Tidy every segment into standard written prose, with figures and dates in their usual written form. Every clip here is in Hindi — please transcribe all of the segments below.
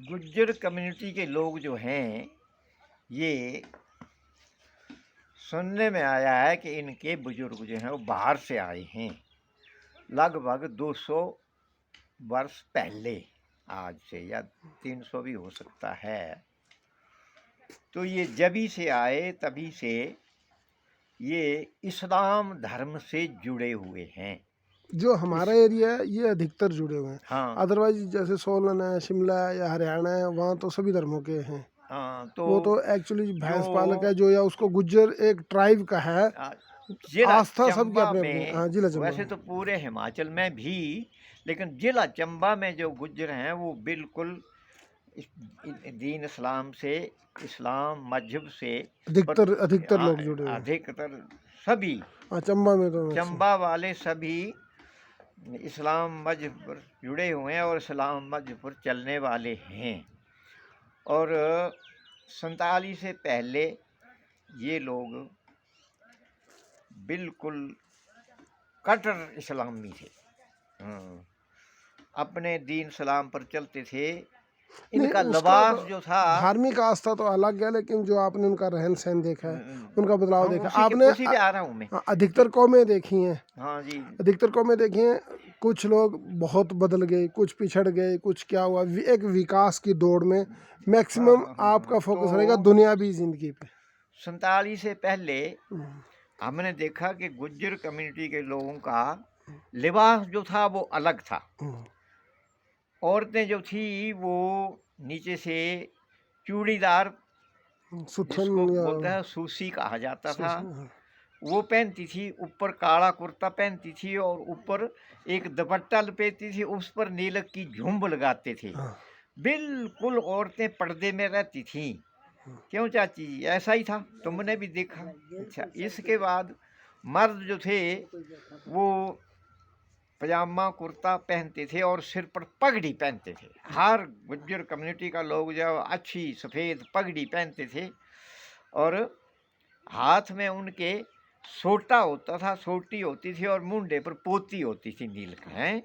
गुज्जर कम्युनिटी के लोग जो हैं, ये सुनने में आया है कि इनके बुजुर्ग जो हैं वो बाहर से आए हैं, लगभग 200 वर्ष पहले, आज से, या 300 भी हो सकता है। तो ये जभी से आए तभी से ये इस्लाम धर्म से जुड़े हुए हैं। जो हमारा एरिया है ये अधिकतर जुड़े हुए हैं। हाँ अदरवाइज जैसे सोलन है, शिमला है या हरियाणा है, वहाँ तो सभी धर्मों के हैं। हाँ। वो तो एक्चुअली भैंस पालक है जो जो, या उसको गुज्जर एक ट्राइब का है। जिला आस्था सबकी चंबा अपने अपने। में, हाँ, जिला चंबा वैसे तो पूरे हिमाचल में भी, लेकिन जिला चंबा में जो गुज्जर हैं वो बिल्कुल दीन इस्लाम से, इस्लाम मजहब से अधिकतर लोग जुड़े हुए हैं। अधिकतर सभी हाँ, चंबा में तो चंबा वाले सभी इस्लाम मजहब पर जुड़े हुए हैं और इस्लाम मजहब पर चलने वाले हैं। और 47 से पहले ये लोग बिल्कुल कट्टर इस्लामी थे। अपने दीन सलाम पर चलते थे। इनका लिबास जो था, धार्मिक आस्था तो अलग है, लेकिन जो आपने उनका रहन सहन देखा है, उनका बदलाव देखा आपने, उसी पे आ रहा हूँ मैं। अधिकतर कौमें देखी हैं। हाँ जी, अधिकतर कौमें देखी हैं। कुछ लोग बहुत बदल गए, कुछ पिछड़ गए, कुछ क्या हुआ, एक विकास की दौड़ में मैक्सिमम आपका फोकस रहेगा दुनियावी जिंदगी पे। 47 से पहले हमने देखा कि गुज्जर कम्युनिटी के लोगों का लिबास जो था वो अलग था। औरतें जो थी वो नीचे से चूड़ीदार, जिसको बोलते हैं सूसी कहा जाता था, वो पहनती थी। ऊपर काला कुर्ता पहनती थी और ऊपर एक दुपट्टा लपेटती थी, उस पर नीलक की झुंब लगाते थे। बिल्कुल औरतें पर्दे में रहती थीं। क्यों चाची, ऐसा ही था, तुमने भी देखा। अच्छा, इसके बाद मर्द जो थे वो पजामा कुर्ता पहनते थे और सिर पर पगड़ी पहनते थे। हर गुज्जर कम्युनिटी का लोग जब अच्छी सफ़ेद पगड़ी पहनते थे और हाथ में उनके सोटा होता था, सोटी होती थी और मुंडे पर पोती होती थी नीलक, हैं,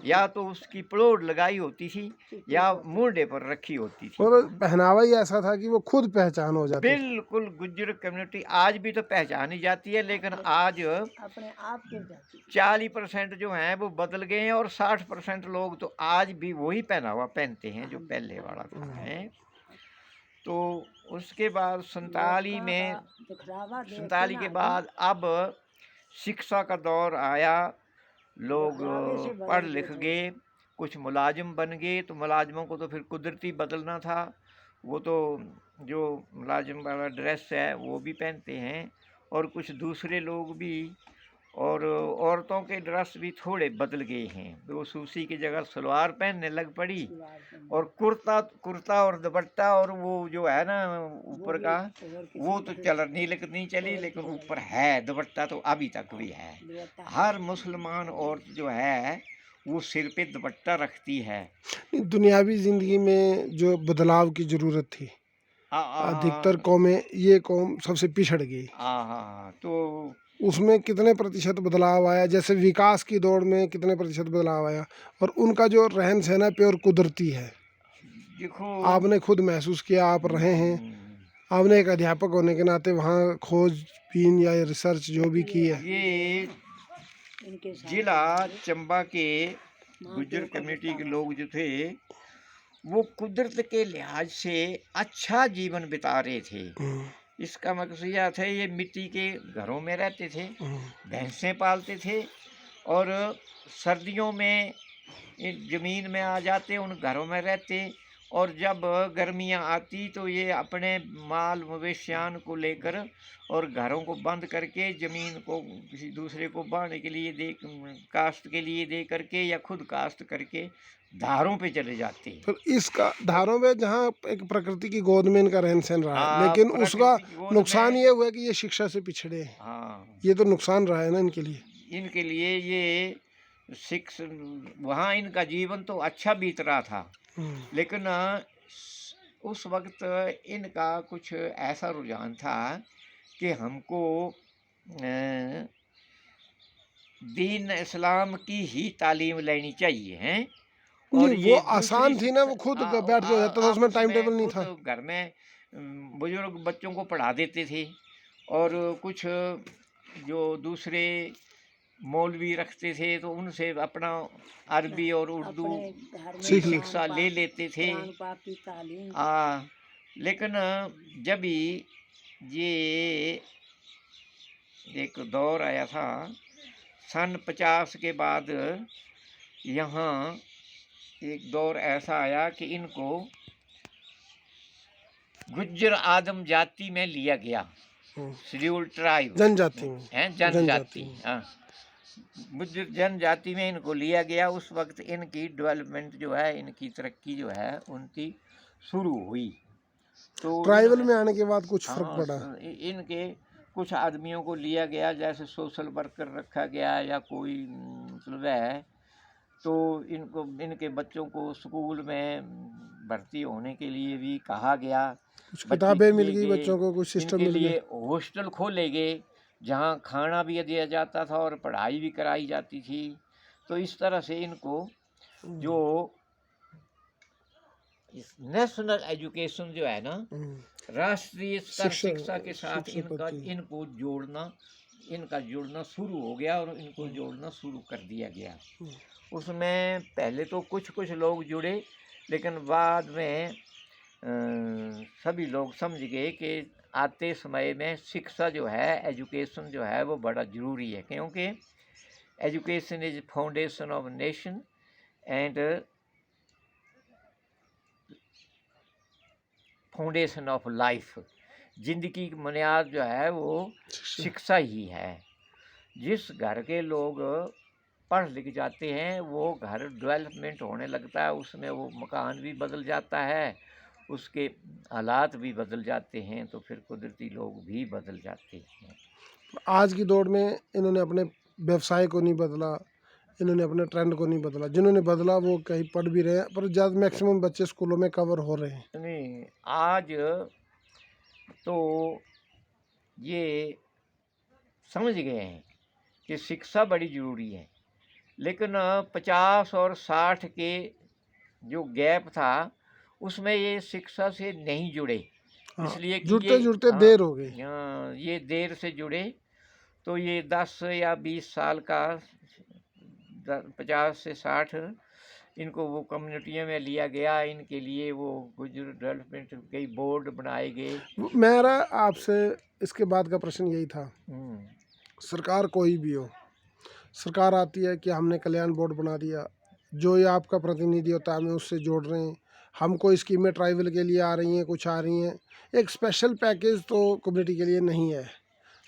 या तो उसकी प्लोड लगाई होती थी या मुंडे पर रखी होती थी। और पहनावा ही ऐसा था कि वो खुद पहचान हो जाती। बिल्कुल गुज्जर कम्युनिटी आज भी तो पहचानी जाती है, लेकिन आज अपने आप 40% जो हैं वो बदल गए हैं और 60% लोग तो आज भी वही पहनावा पहनते हैं जो पहले वाला था, हैं। तो उसके बाद 47 के बाद अब शिक्षा का दौर आया। लोग पढ़ लिख गए, कुछ मुलाजिम बन गए, तो मुलाजिमों को तो फिर कुदरती बदलना था। वो तो जो मुलाजिम वाला ड्रेस है वो भी पहनते हैं, और कुछ दूसरे लोग भी। और औरतों के ड्रेस भी थोड़े बदल गए हैं, वो सूसी की जगह सलवार पहनने लग पड़ी, और कुर्ता और दुपट्टा, और वो जो है ना ऊपर का, वो तो नहीं चली, लेकिन ऊपर है दुपट्टा, तो अभी तक भी है। हर मुसलमान औरत जो है वो सिर पे दुपट्टा रखती है। दुनियावी जिंदगी में जो बदलाव की जरूरत थी, अधिकतर कौमें, ये कौम सबसे पिछड़ गई। तो उसमें कितने प्रतिशत बदलाव आया, जैसे विकास की दौड़ में कितने प्रतिशत बदलाव आया, और उनका जो रहन सहन है प्योर कुदरती है। देखो, आपने खुद महसूस किया, आप रहे हैं, आपने एक अध्यापक होने के नाते वहाँ खोजबीन या रिसर्च जो भी की है। ये जिला चंबा के गुज्जर कम्युनिटी के लोग जो थे वो कुदरत के लिहाज से अच्छा जीवन बिता रहे थे। इसका मकसद यह था, ये मिट्टी के घरों में रहते थे, भैंसें पालते थे, और सर्दियों में ज़मीन में आ जाते, उन घरों में रहते, और जब गर्मियाँ आती तो ये अपने माल मवेशियान को लेकर और घरों को बंद करके ज़मीन को किसी दूसरे को बांधने के लिए काश्त के लिए दे करके या खुद काश्त करके धारों पे चले जाते हैं। फिर इसका धारों में जहाँ एक प्रकृति की गोद में इनका रहन सहन रहा है, लेकिन उसका नुकसान ये हुआ कि ये शिक्षा से पिछड़े हैं। ये तो नुकसान रहा है ना इनके लिए ये वहाँ इनका जीवन तो अच्छा बीत रहा था, लेकिन उस वक्त इनका कुछ ऐसा रुझान था कि हमको दीन इस्लाम की ही तालीम लेनी चाहिए हैं। नहीं, और वो ये आसान दूसरी थी ना, वो शिक्षा खुद बैठ के हो जाता था, आप उसमें टाइम उसमें टेबल नहीं खुद था। घर में बुजुर्ग बच्चों को पढ़ा देते थे, और कुछ जो दूसरे मौलवी रखते थे तो उनसे अपना अरबी और उर्दू अपने घर में की सीख ली। शिक्षा ले लेते थे। कुरान पाक की तालीम लेकिन जब ही ये एक दौर आया था सन 50 के बाद, यहाँ एक दौर ऐसा आया कि इनको गुज्जर आदम जाति में लिया गया, शेड्यूल ट्राइब जनजाति में, है, जनजाति जनजाति। में। हाँ, गुज्जर जनजाति में इनको लिया गया। उस वक्त इनकी डेवलपमेंट जो है, इनकी तरक्की जो है उनकी शुरू हुई। तो ट्राइबल में आने के बाद कुछ फर्क हाँ, पड़ा। इनके कुछ आदमियों को लिया गया, जैसे सोशल वर्कर रखा गया या कोई मतलब है, तो इनको इनके बच्चों को स्कूल में भर्ती होने के लिए भी कहा गया। कुछ बच्चे किताबें मिल किए गई गए, बच्चों को, कुछ सिस्टम इनके मिल गया। लिए हॉस्टल खोले गए जहाँ खाना भी दिया जाता था और पढ़ाई भी कराई जाती थी। तो इस तरह से इनको जो नेशनल एजुकेशन जो है ना, राष्ट्रीय स्तर शिक्षा के साथ इनको जोड़ना, इनका जुड़ना शुरू हो गया और इनको जोड़ना शुरू कर दिया गया। उसमें पहले तो कुछ लोग जुड़े, लेकिन बाद में सभी लोग समझ गए कि आते समय में शिक्षा जो है, एजुकेशन जो है वो बड़ा ज़रूरी है, क्योंकि education is foundation of nation and foundation of life. ज़िंदगी की बुनियाद जो है वो शिक्षा ही है। जिस घर के लोग पढ़ लिख जाते हैं वो घर डेवलपमेंट होने लगता है, उसमें वो मकान भी बदल जाता है, उसके हालात भी बदल जाते हैं, तो फिर कुदरती लोग भी बदल जाते हैं। आज की दौड़ में इन्होंने अपने व्यवसाय को नहीं बदला, इन्होंने अपने ट्रेंड को नहीं बदला। जिन्होंने बदला वो कहीं पढ़ भी रहे हैं, पर ज़्यादा मैक्सिमम बच्चे स्कूलों में कवर हो रहे हैं। नहीं, आज तो ये समझ गए हैं कि शिक्षा बड़ी ज़रूरी है, लेकिन 50 और 60 के जो गैप था उसमें ये शिक्षा से नहीं जुड़े, हाँ, इसलिए कि जुड़ते ये जुड़ते देर हो गई। ये देर से जुड़े। तो ये 10 या 20 साल का 50 से 60 इनको वो कम्युनिटियों में लिया गया, इनके लिए वो गुजर डेवलपमेंट कई बोर्ड बनाए गए। मेरा आपसे इसके बाद का प्रश्न यही था, सरकार कोई भी हो, सरकार आती है कि हमने कल्याण बोर्ड बना दिया, जो ये आपका प्रतिनिधि होता है हमें उससे जोड़ रहे हैं, हम कोई स्कीमें ट्राइबल के लिए आ रही हैं, कुछ आ रही हैं, एक स्पेशल पैकेज तो कम्युनिटी के लिए नहीं है।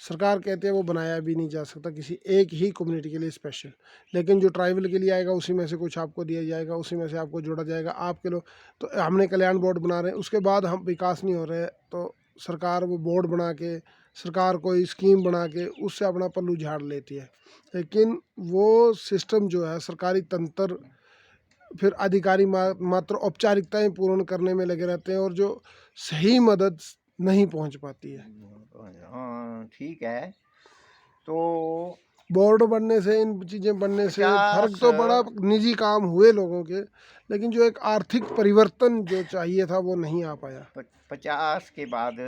सरकार कहती है वो बनाया भी नहीं जा सकता किसी एक ही कम्युनिटी के लिए स्पेशल, लेकिन जो ट्राइबल के लिए आएगा उसी में से कुछ आपको दिया जाएगा, उसी में से आपको जोड़ा जाएगा। आपके लोग तो हमने कल्याण बोर्ड बना रहे हैं, उसके बाद हम विकास नहीं हो रहे, तो सरकार वो बोर्ड बना के, सरकार कोई स्कीम बना के उससे अपना पल्लू झाड़ लेती है। लेकिन वो सिस्टम जो है, सरकारी तंत्र, फिर अधिकारी मात्र औपचारिकताएं पूर्ण करने में लगे रहते हैं और जो सही मदद नहीं पहुंच पाती है। हाँ, ठीक है। तो बोर्ड बनने से, इन चीज़ें बनने से फर्क तो बड़ा, निजी काम हुए लोगों के, लेकिन जो एक आर्थिक परिवर्तन जो चाहिए था वो नहीं आ पाया। 50 के बाद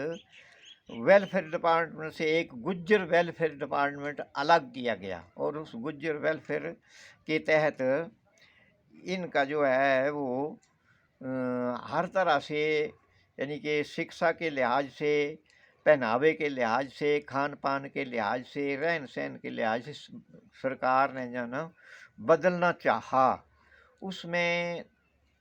वेलफेयर डिपार्टमेंट से एक गुज्जर वेलफेयर डिपार्टमेंट अलग किया गया, और उस गुज्जर वेलफेयर के तहत इनका जो है वो हर तरह से, यानी कि शिक्षा के लिहाज से, पहनावे के लिहाज से, खान पान के लिहाज से, रहन सहन के लिहाज से सरकार ने जो ना बदलना चाहा। उसमें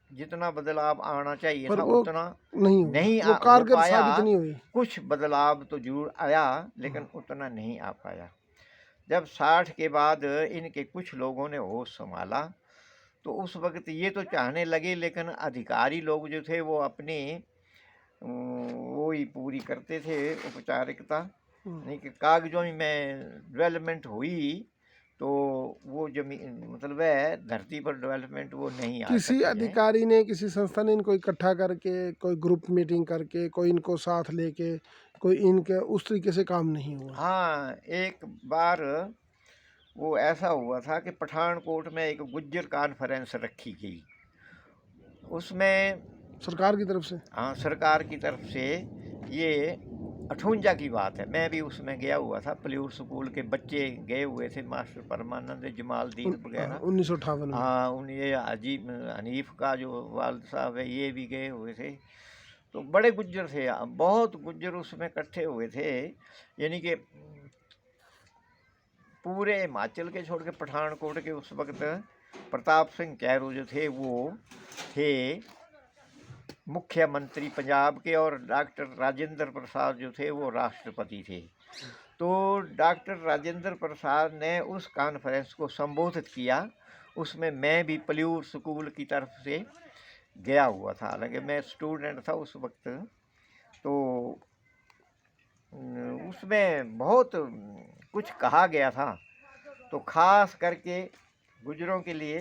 जितना बदलाव आना चाहिए पर था वो उतना नहीं हो कारगर पाया। साबित नहीं हुई। कुछ बदलाव तो जरूर आया, लेकिन उतना नहीं आ पाया। जब 60 के बाद इनके कुछ लोगों ने होश संभाला तो उस वक्त ये तो चाहने लगे, लेकिन अधिकारी लोग जो थे वो अपनी वो ही पूरी करते थे औपचारिकता, नहीं कि कागजों में डेवलपमेंट हुई तो वो जमीन मतलब है धरती पर डेवलपमेंट वो नहीं आ किसी सकती है। अधिकारी ने, किसी संस्था ने इनको इकट्ठा करके, कोई ग्रुप मीटिंग करके, कोई इनको साथ लेके, कोई इनके उस तरीके से काम नहीं हुआ। हाँ, एक बार वो ऐसा हुआ था कि पठानकोट में एक गुज्जर कॉन्फ्रेंस रखी गई। उसमें सरकार की तरफ से? हाँ, सरकार की तरफ से। ये 58 की बात है, मैं भी उसमें गया हुआ था। प्लेयूर स्कूल के बच्चे गए हुए थे, मास्टर परमानंद, जमालदीन वगैरह। 1958 में। हाँ, ये अजीब हनीफ का जो वालिद साहब है ये भी गए हुए थे। तो बड़े गुज्जर थे, बहुत गुज्जर उसमें इकट्ठे हुए थे। यानी कि पूरे हिमाचल के छोड़ के पठानकोट के उस वक्त प्रताप सिंह कैरो जो थे वो थे मुख्यमंत्री पंजाब के, और डॉक्टर राजेंद्र प्रसाद जो थे वो राष्ट्रपति थे। तो डॉक्टर राजेंद्र प्रसाद ने उस कॉन्फ्रेंस को संबोधित किया। उसमें मैं भी प्लेयूर स्कूल की तरफ से गया हुआ था, हालांकि मैं स्टूडेंट था उस वक्त। तो उसमें बहुत कुछ कहा गया था। तो ख़ास करके गुजरों के लिए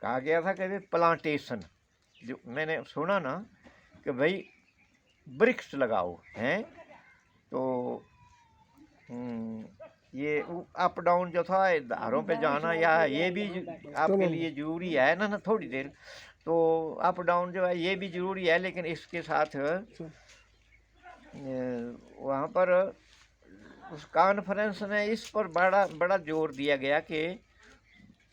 कहा गया था कि प्लांटेशन, जो मैंने सुना ना कि भाई वृक्ष लगाओ हैं। तो ये अप डाउन जो था धारों पे जाना, या ये भी आपके लिए ज़रूरी है ना थोड़ी देर। तो अप डाउन जो है ये भी ज़रूरी है, लेकिन इसके साथ वहाँ पर उस कॉन्फ्रेंस में इस पर बड़ा बड़ा जोर दिया गया कि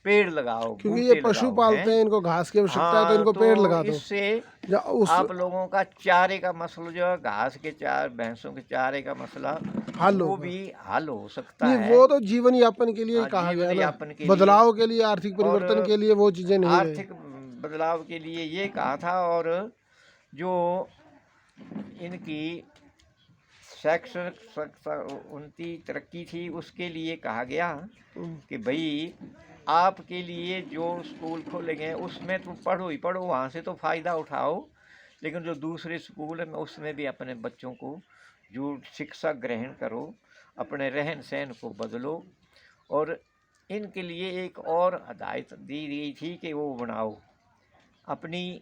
पेड़ लगाओ, क्योंकि बूटे ये पशु लगाओ, पालते हैं, इनको घास की आवश्यकता है, तो इनको पेड़ लगा दो। इससे उस आप लोगों का चारे का मसला जो है, घास के चार, भैंसों के चारे का मसला, हल वो होगा। भी हल हो सकता नहीं, है। वो तो जीवन यापन के लिए ही हाँ, कहा जीवन गया ना, यापन के लिए। बदलाव के लिए, आर्थिक और परिवर्तन के लिए वो चीजें नहीं रही। आर्थिक बदलाव के लिए ये कहा था। और जो इनकी शैक्षणिक उनकी तरक्की थी उसके लिए कहा गया कि भाई आपके लिए जो स्कूल खोलेंगे उसमें तो पढ़ो ही पढ़ो, वहाँ से तो फ़ायदा उठाओ, लेकिन जो दूसरे स्कूल है उसमें भी अपने बच्चों को जो शिक्षा ग्रहण करो, अपने रहन सहन को बदलो। और इनके लिए एक और हदायत दी गई थी कि वो बनाओ, अपनी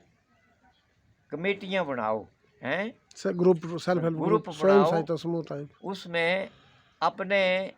कमेटियाँ बनाओ हैं, ग्रुप, सेल्फ हेल्प ग्रुप, स्वयं बनाओ। सहायता समूह टाइप। उसमें अपने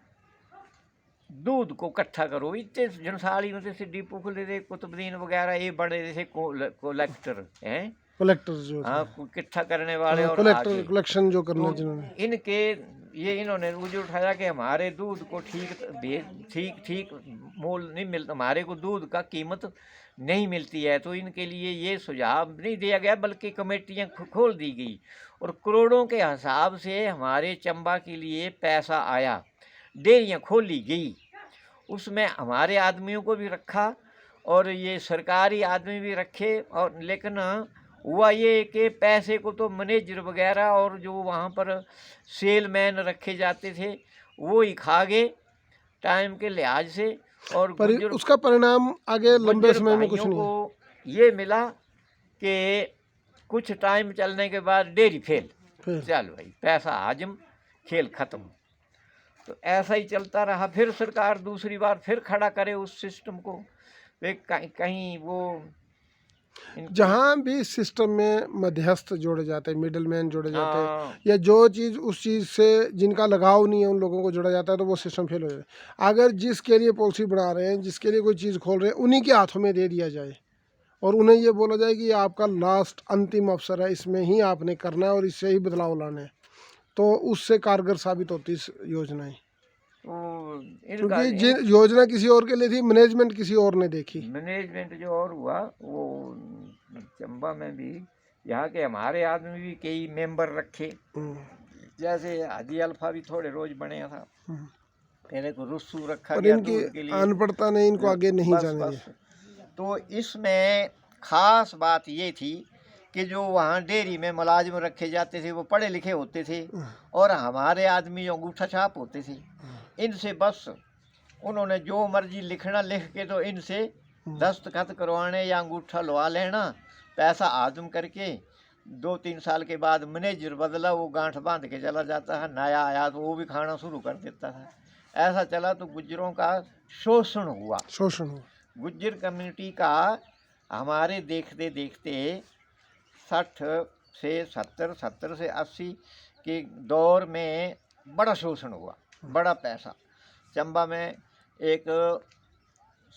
दूध को इकट्ठा करो। इतने जनसाली होते थे, डिपो खुले थे, कुतुबुद्दीन वगैरह ये बड़े थे कलेक्टर हैं, कलेक्टर जो हाँ, इकट्ठा करने वाले। और कलेक्टर, आगे कलेक्शन जो करना तो जिन्होंने, इन्होंने मुझे उठाया कि हमारे दूध को ठीक मोल नहीं मिलता, हमारे को दूध का कीमत नहीं मिलती है। तो इनके लिए ये सुझाव नहीं दिया गया, बल्कि कमेटियाँ खोल दी गई, और करोड़ों के हिसाब से हमारे चंबा के लिए पैसा आया, डेयरियाँ खोली गई। उसमें हमारे आदमियों को भी रखा और ये सरकारी आदमी भी रखे। और लेकिन हुआ ये कि पैसे को तो मैनेजर वगैरह और जो वहाँ पर सेलमैन रखे जाते थे वो ही खा गए टाइम के लिहाज से। और उसका परिणाम आगे लंबे समय में कुछ नहीं को ये मिला कि कुछ टाइम चलने के बाद डेयरी फेल, चल भाई पैसा हाजिम, खेल खत्म। तो ऐसा ही चलता रहा। फिर सरकार दूसरी बार फिर खड़ा करे उस सिस्टम को। वे कहीं वो जहाँ भी सिस्टम में मध्यस्थ जोड़े जाते हैं, मिडल मैन जोड़े जाते हैं, या जो चीज़ उस चीज़ से जिनका लगाव नहीं है उन लोगों को जोड़ा जाता है, तो वो सिस्टम फेल हो जाता है। अगर जिसके लिए पॉलिसी बना रहे हैं, जिसके लिए कोई चीज़ खोल रहे हैं, उन्हीं के हाथों में दे दिया जाए और उन्हें ये बोला जाए कि ये आपका लास्ट अंतिम अवसर है, इसमें ही आपने करना है और इससे ही बदलाव लाना है, तो उससे कारगर साबित होती इस योजनाएं। क्योंकि जिन योजना किसी और के लिए थी, मैनेजमेंट किसी और ने देखी। मैनेजमेंट जो और हुआ वो चंबा में भी यहाँ के हमारे आदमी भी कई मेंबर रखे, जैसे हाजी अल्फा भी थोड़े रोज बने था, पहले को रुस्सू रखा गया दूध के लिए। अनपढ़ता ने इनको आगे नहीं जाने दिया। तो इसमें खास बात ये थी कि जो वहाँ डेयरी में मुलाजिम रखे जाते थे वो पढ़े लिखे होते थे और हमारे आदमी अंगूठा छाप होते थे। इनसे बस उन्होंने जो मर्जी लिखना लिख के तो इनसे दस्तखत करवाने या अंगूठा लवा लेना, पैसा आदम करके 2-3 साल के बाद मैनेजर बदला, वो गांठ बांध के चला जाता है, नया आया तो वो भी खाना शुरू कर देता था। ऐसा चला तो गुज्जरों का शोषण हुआ। गुज्जर कम्युनिटी का हमारे देखते देखते 60 से 70 से 80 के दौर में बड़ा शोषण हुआ, बड़ा पैसा। चंबा में एक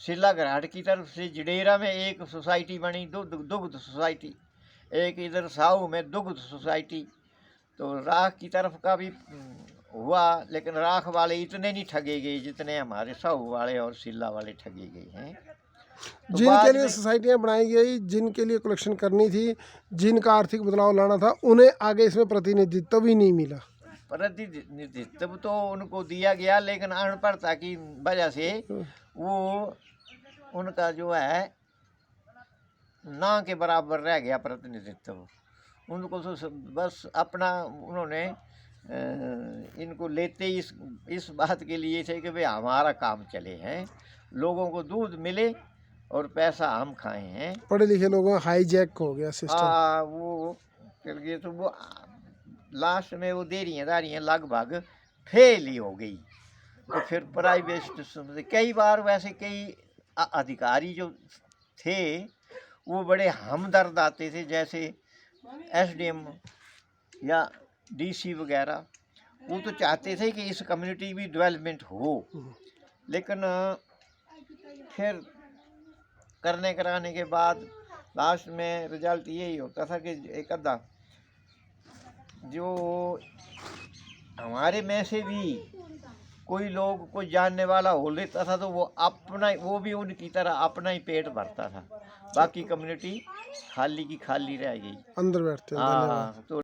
सिला घराट की तरफ से जडेरा में एक सोसाइटी बनी, दुग्ध सोसाइटी, एक इधर साहू में दुग्ध सोसाइटी। तो राख की तरफ का भी हुआ, लेकिन राख वाले इतने नहीं ठगे गए जितने हमारे साहू वाले और सिला वाले ठगे गए हैं। तो जिनके बाद लिए में सोसाइटियाँ बनाई गई, जिनके लिए कलेक्शन करनी थी, जिनका आर्थिक बदलाव लाना था, उन्हें आगे इसमें प्रतिनिधित्व भी नहीं मिला। प्रतिनिधित्व तो उनको दिया गया, लेकिन अनपढ़ता की वजह से वो उनका जो है ना के बराबर रह गया प्रतिनिधित्व। उनको तो बस अपना उन्होंने इनको लेते इस बात के लिए थे कि भाई हमारा काम चले हैं, लोगों को दूध मिले और पैसा हम खाए हैं। पढ़े लिखे लोगों का हाईजैक हो गया सिस्टम। वो चल गए। तो वो लास्ट में वो दारियाँ लगभग फेल ही हो गई। तो फिर प्राइवेट से कई बार वैसे कई अधिकारी जो थे वो बड़े हमदर्द आते थे, जैसे एसडीएम या डीसी वगैरह। वो तो चाहते थे कि इस कम्युनिटी भी डेवलपमेंट हो, लेकिन फिर करने कराने के बाद लास्ट में रिजल्ट यही होता था कि एक आधा जो हमारे में से भी कोई लोग कोई जानने वाला हो लेता था तो वो भी उनकी तरह अपना ही पेट भरता था, बाकी कम्युनिटी खाली की खाली रह गई। अंदर बैठते हैं। हाँ, तो